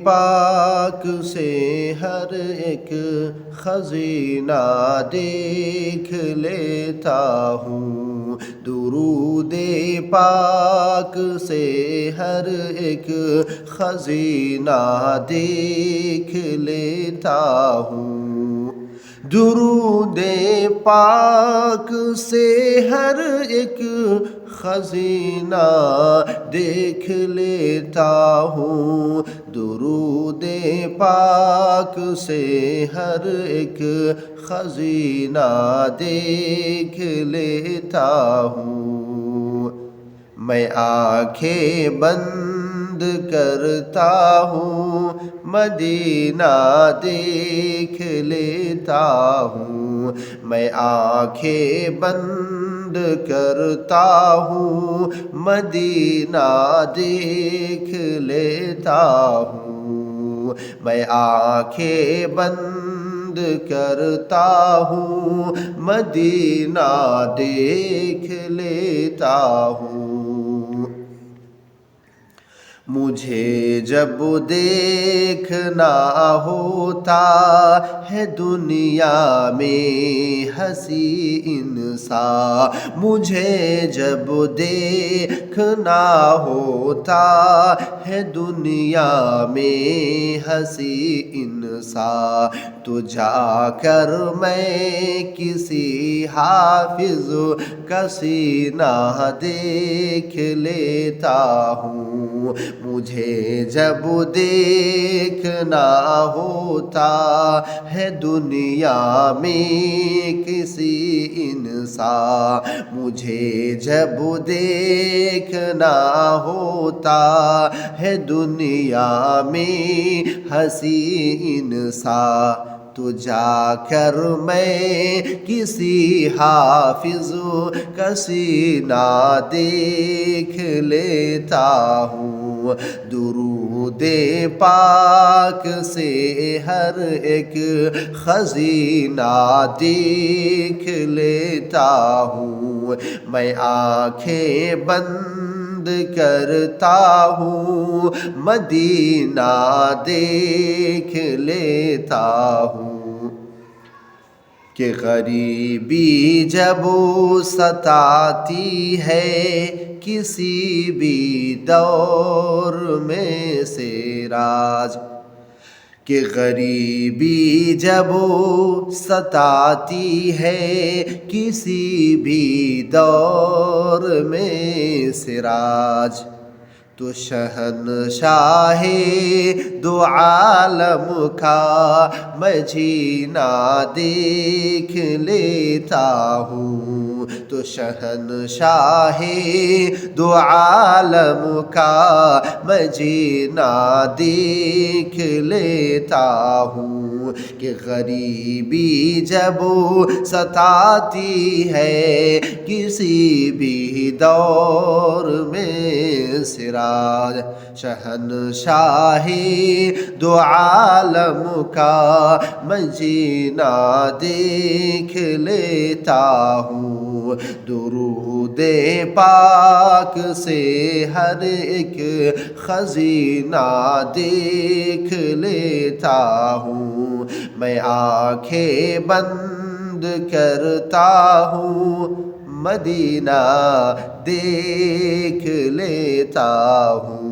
پاک سے ہر ایک خزینہ دیکھ لیتا ہوں، درود پاک سے ہر ایک خزینہ دیکھ لیتا ہوں، درود پاک سے ہر ایک خزینہ دیکھ لیتا ہوں، درود پاک سے ہر ایک خزینہ دیکھ لیتا ہوں۔ میں آنکھیں بند کرتا ہوں، مدینہ دیکھ لیتا ہوں، میں آنکھیں بند کرتا ہوں، مدینہ دیکھ لیتا ہوں، میں آنکھیں بند کرتا ہوں، مدینہ دیکھ لیتا ہوں۔ مجھے جب دیکھنا ہوتا ہے دنیا میں ہنسی انسان، مجھے جب دیکھنا ہوتا ہے دنیا میں ہنسی انسان، تو جا کر میں کسی حافظ کا سینہ دیکھ لیتا ہوں، مجھے جب دیکھنا ہوتا ہے دنیا میں کسی انسان، مجھے جب دیکھنا ہوتا ہے دنیا میں ہنسی انسان، تو جا کر میں کسی حافظ کا سینہ دیکھ لیتا ہوں، درود پاک سے ہر ایک خزینہ دیکھ لیتا ہوں، میں آنکھیں بند کرتا ہوں، مدینہ دیکھ لیتا ہوں۔ کہ غریبی جب ستاتی ہے کسی بھی دور میں سراج، کہ غریبی جب ستاتی ہے کسی بھی دور میں سراج، تو شہنشاہ دو عالم کا میں جینا دیکھ لیتا ہوں، تو شہنشاہ دو عالم کا میں جینا دیکھ لیتا ہوں، کہ غریبی جب ستاتی ہے کسی بھی دور میں سراج، شہنشاہ دو عالم کا میں جینا دیکھ لیتا ہوں، درود پاک سے ہر ایک خزینہ دیکھ لیتا ہوں، میں آنکھیں بند کرتا ہوں، مدینہ دیکھ لیتا ہوں۔